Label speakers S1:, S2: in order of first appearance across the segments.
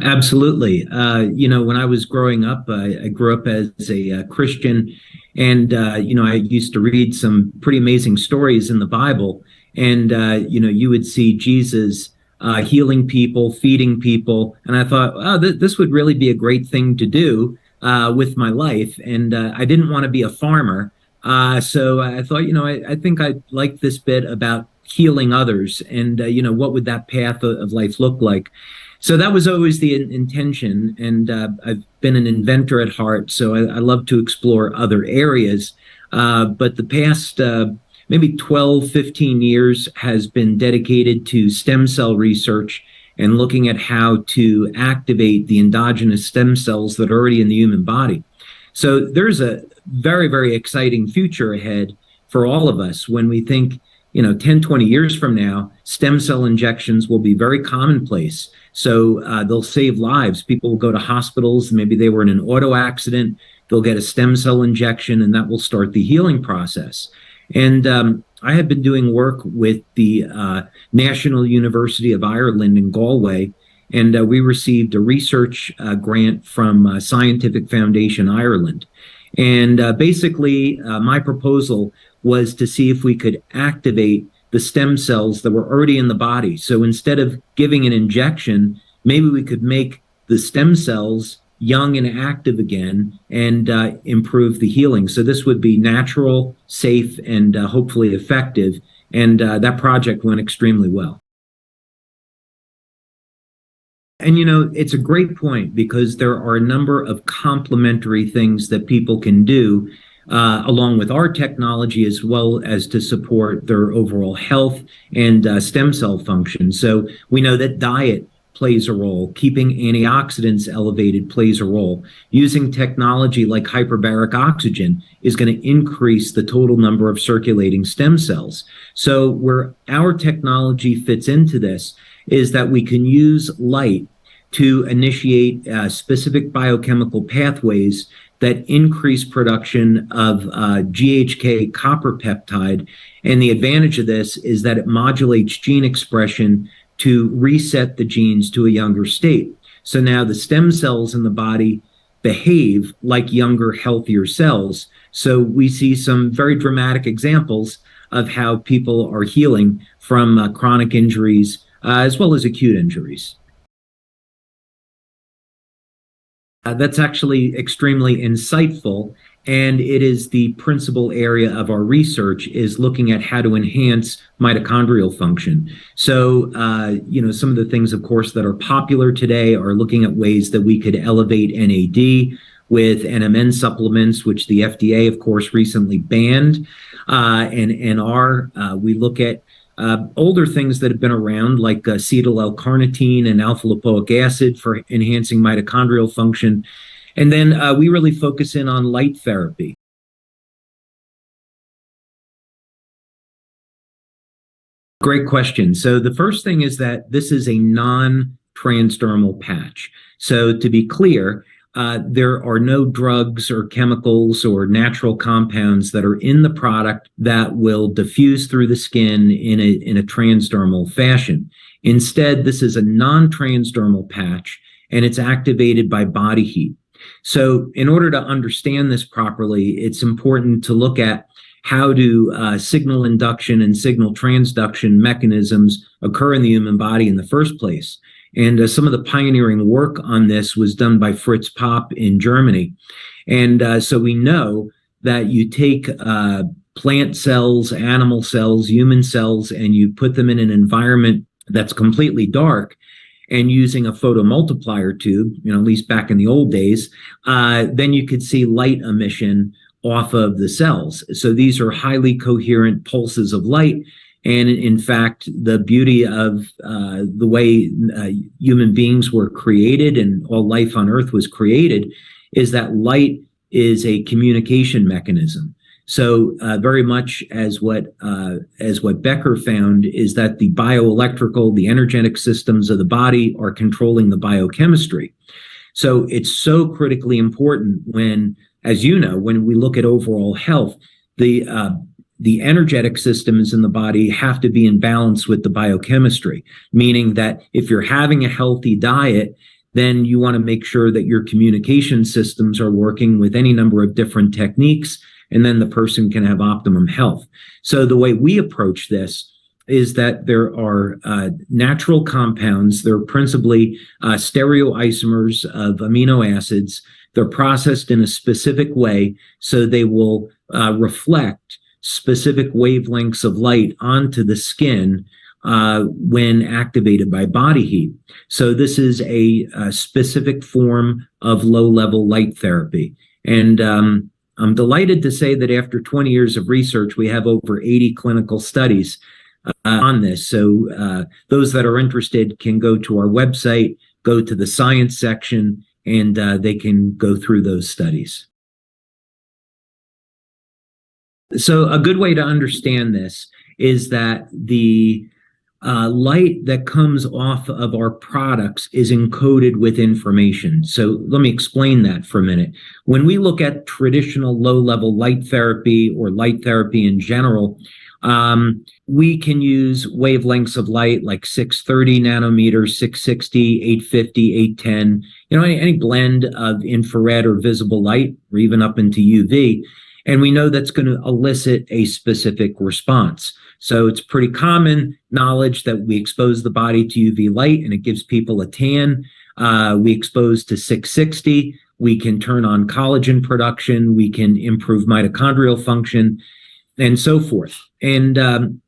S1: Absolutely. When I was growing up, I grew up as a Christian, and I used to read some pretty amazing stories in the Bible, and you would see Jesus healing people, feeding people, and I thought, oh, this would really be a great thing to do with my life. And I didn't want to be a farmer, so I thought, I think I like this bit about healing others, and what would that path of life look like? So that was always the intention. And I've been an inventor at heart, so I love to explore other areas. But the past maybe 12, 15 years has been dedicated to stem cell research and looking at how to activate the endogenous stem cells that are already in the human body. So there's a very, very exciting future ahead for all of us when we think, 10, 20 years from now, stem cell injections will be very commonplace. So they'll save lives. People will go to hospitals. Maybe they were in an auto accident. They'll get a stem cell injection, and that will start the healing process. And I have been doing work with the National University of Ireland in Galway, and we received a research grant from Scientific Foundation Ireland. And basically, my proposal was to see if we could activate the stem cells that were already in the body. So instead of giving an injection, maybe we could make the stem cells young and active again and improve the healing. So this would be natural, safe, and hopefully effective. And that project went extremely well. And, it's a great point because there are a number of complementary things that people can do along with our technology, as well as to support their overall health and stem cell function. So we know that diet plays a role. Keeping antioxidants elevated plays a role. Using technology like hyperbaric oxygen is going to increase the total number of circulating stem cells. So where our technology fits into this is that we can use light to initiate specific biochemical pathways that increase production of GHK copper peptide. And the advantage of this is that it modulates gene expression to reset the genes to a younger state. So now the stem cells in the body behave like younger, healthier cells. So we see some very dramatic examples of how people are healing from chronic injuries as well as acute injuries. That's actually extremely insightful, and it is the principal area of our research is looking at how to enhance mitochondrial function. So, some of the things, of course, that are popular today are looking at ways that we could elevate NAD with NMN supplements, which the FDA, of course, recently banned. We look at older things that have been around like acetyl L-carnitine and alpha lipoic acid for enhancing mitochondrial function. And then we really focus in on light therapy. Great question. So the first thing is that this is a non-transdermal patch. So to be clear, there are no drugs or chemicals or natural compounds that are in the product that will diffuse through the skin in a transdermal fashion. Instead, this is a non-transdermal patch, and it's activated by body heat. So in order to understand this properly, it's important to look at how do signal induction and signal transduction mechanisms occur in the human body in the first place. And some of the pioneering work on this was done by Fritz Popp in Germany. And so we know that you take plant cells, animal cells, human cells, and you put them in an environment that's completely dark, and using a photomultiplier tube, at least back in the old days, then you could see light emission off of the cells. So these are highly coherent pulses of light. And in fact, the beauty of the way human beings were created and all life on Earth was created is that light is a communication mechanism. So very much as what Becker found is that the bioelectrical, the energetic systems of the body are controlling the biochemistry. So it's so critically important when, as you know, when we look at overall health, the energetic systems in the body have to be in balance with the biochemistry, meaning that if you're having a healthy diet, then you want to make sure that your communication systems are working with any number of different techniques, and then the person can have optimum health. So the way we approach this is that there are natural compounds. They're principally stereoisomers of amino acids. They're processed in a specific way, so they will reflect specific wavelengths of light onto the skin when activated by body heat. So this is a specific form of low-level light therapy. And I'm delighted to say that after 20 years of research, we have over 80 clinical studies on this. So those that are interested can go to our website, go to the science section, and they can go through those studies. So a good way to understand this is that the light that comes off of our products is encoded with information. So let me explain that for a minute. When we look at traditional low-level light therapy or light therapy in general, we can use wavelengths of light like 630 nanometers, 660, 850, 810, any blend of infrared or visible light, or even up into UV. And we know that's going to elicit a specific response. So it's pretty common knowledge that we expose the body to UV light and it gives people a tan. We expose to 660, we can turn on collagen production, we can improve mitochondrial function, and so forth. And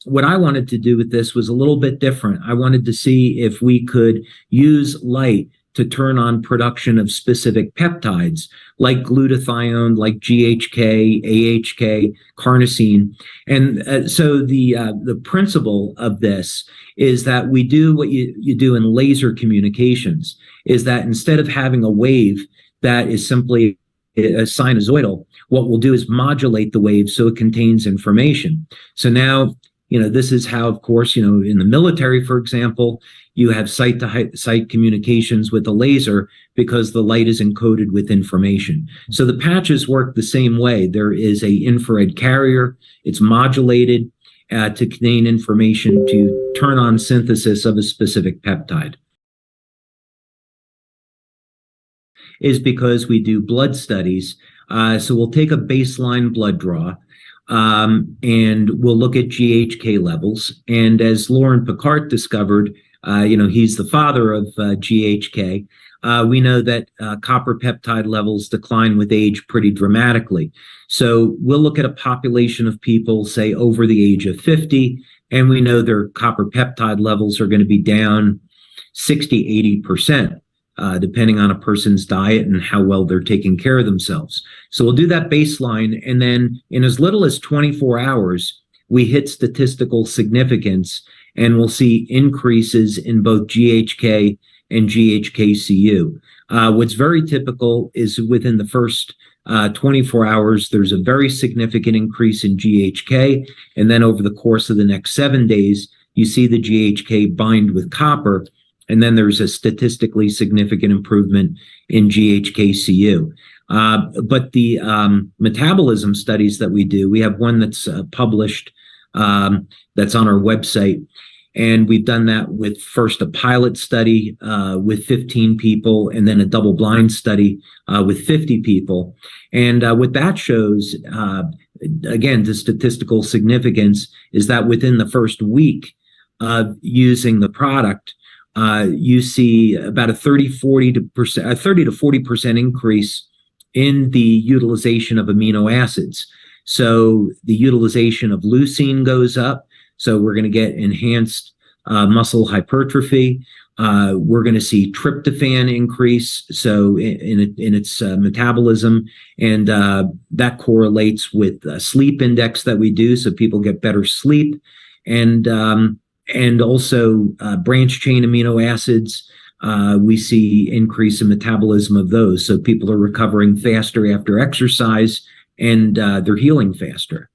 S1: what I wanted to do with this was a little bit different. I wanted to see if we could use light to turn on production of specific peptides like glutathione, like GHK, AHK, carnosine. And so the principle of this is that we do what you do in laser communications, is that instead of having a wave that is simply a sinusoidal, what we'll do is modulate the wave so it contains information. So now, this is how, of course, in the military, for example, you have site-to-site communications with a laser because the light is encoded with information. So the patches work the same way. There is an infrared carrier. It's modulated to contain information to turn on synthesis of a specific peptide. Is because we do blood studies. So we'll take a baseline blood draw and we'll look at GHK levels. And as Laurent Picard discovered, he's the father of GHK. We know that copper peptide levels decline with age pretty dramatically. So we'll look at a population of people, say, over the age of 50, and we know their copper peptide levels are going to be down 60, 80%. Depending on a person's diet and how well they're taking care of themselves. So we'll do that baseline, and then in as little as 24 hours, we hit statistical significance, and we'll see increases in both GHK and GHK-Cu. What's very typical is within the first 24 hours, there's a very significant increase in GHK, and then over the course of the next 7 days, you see the GHK bind with copper, and then there's a statistically significant improvement in GHK-Cu. But the metabolism studies that we do, we have one that's published that's on our website. And we've done that with first a pilot study with 15 people and then a double-blind study with 50 people. And what that shows, again, the statistical significance is that within the first week of using the product, you see about a 30 to 40% increase in the utilization of amino acids. So the utilization of leucine goes up. So we're going to get enhanced muscle hypertrophy. We're going to see tryptophan increase, so in its metabolism, and that correlates with sleep index that we do, so people get better sleep, and also branch chain amino acids. We see increase in metabolism of those, so people are recovering faster after exercise, and they're healing faster.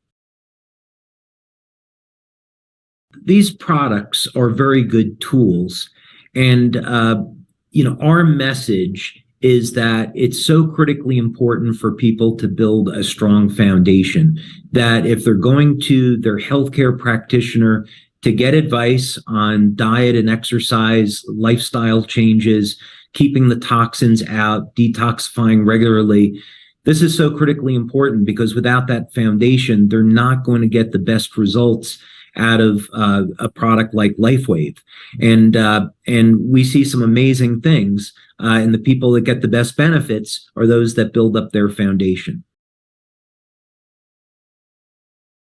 S1: These products are very good tools, and our message is that it's so critically important for people to build a strong foundation, that if they're going to their healthcare practitioner to get advice on diet and exercise, lifestyle changes, keeping the toxins out, detoxifying regularly. This is so critically important because without that foundation, they're not going to get the best results out of a product like LifeWave. And we see some amazing things, and the people that get the best benefits are those that build up their foundation.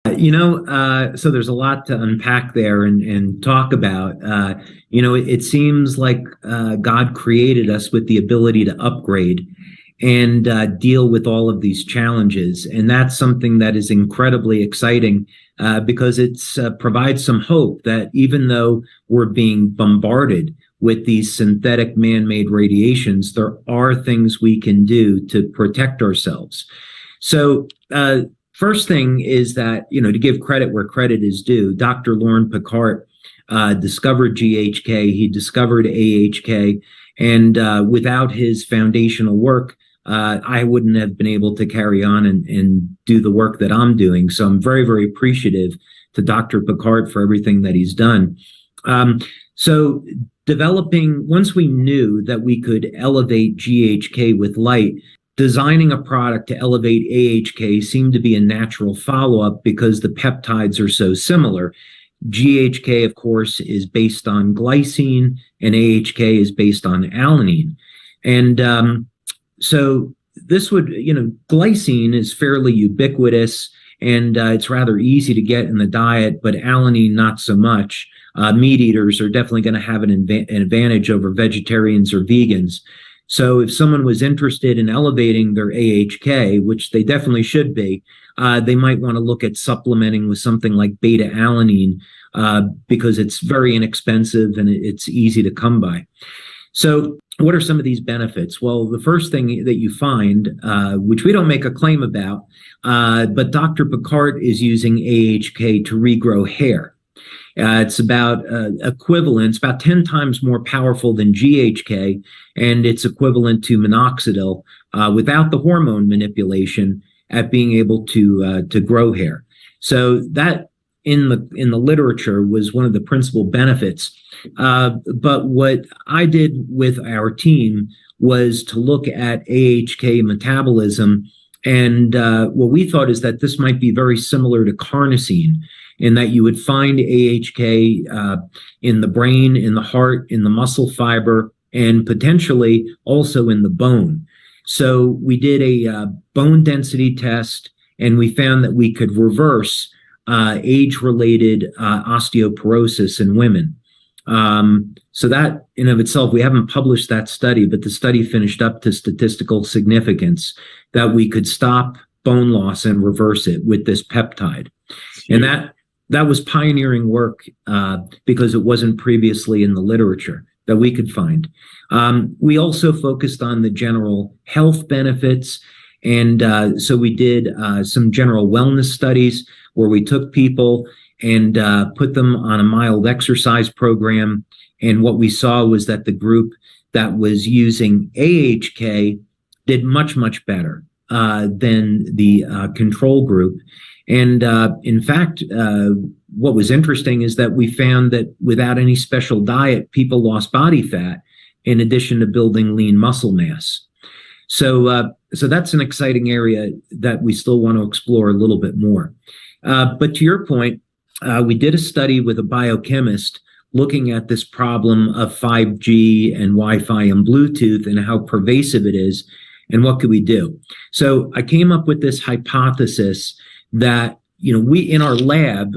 S1: So there's a lot to unpack there and talk about. It seems like God created us with the ability to upgrade and deal with all of these challenges. And that's something that is incredibly exciting because it provides some hope that even though we're being bombarded with these synthetic man-made radiations, there are things we can do to protect ourselves. So first thing is that, to give credit where credit is due, Dr. Laurent Picard discovered GHK, he discovered AHK, and without his foundational work, I wouldn't have been able to carry on and do the work that I'm doing. So I'm very, very appreciative to Dr. Picard for everything that he's done. So once we knew that we could elevate GHK with light, designing a product to elevate AHK seemed to be a natural follow-up because the peptides are so similar. GHK, of course, is based on glycine, and AHK is based on alanine. And so this would, glycine is fairly ubiquitous, and it's rather easy to get in the diet, but alanine, not so much. Meat eaters are definitely going to have an advantage over vegetarians or vegans. So if someone was interested in elevating their AHK, which they definitely should be, they might want to look at supplementing with something like beta-alanine because it's very inexpensive and it's easy to come by. So what are some of these benefits? Well, the first thing that you find, which we don't make a claim about, but Dr. Picard is using AHK to regrow hair. It's about equivalent, it's about 10 times more powerful than GHK, and it's equivalent to minoxidil without the hormone manipulation at being able to grow hair. So that in the literature was one of the principal benefits. But what I did with our team was to look at AHK metabolism, and what we thought is that this might be very similar to carnosine, in that you would find AHK in the brain, in the heart, in the muscle fiber, and potentially also in the bone. So we did a bone density test, and we found that we could reverse age-related osteoporosis in women. So that in of itself, we haven't published that study, but the study finished up to statistical significance that we could stop bone loss and reverse it with this peptide. And that was pioneering work because it wasn't previously in the literature that we could find. We also focused on the general health benefits. And so we did some general wellness studies where we took people and put them on a mild exercise program. And what we saw was that the group that was using AHK did much, much better than the control group. And in fact, what was interesting is that we found that without any special diet, people lost body fat in addition to building lean muscle mass. So that's an exciting area that we still want to explore a little bit more. But to your point, we did a study with a biochemist looking at this problem of 5G and Wi-Fi and Bluetooth and how pervasive it is and what could we do. So I came up with this hypothesis that, we in our lab,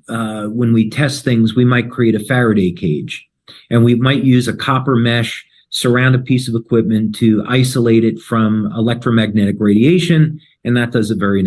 S1: when we test things, we might create a Faraday cage, and we might use a copper mesh, surround a piece of equipment to isolate it from electromagnetic radiation, and that does a very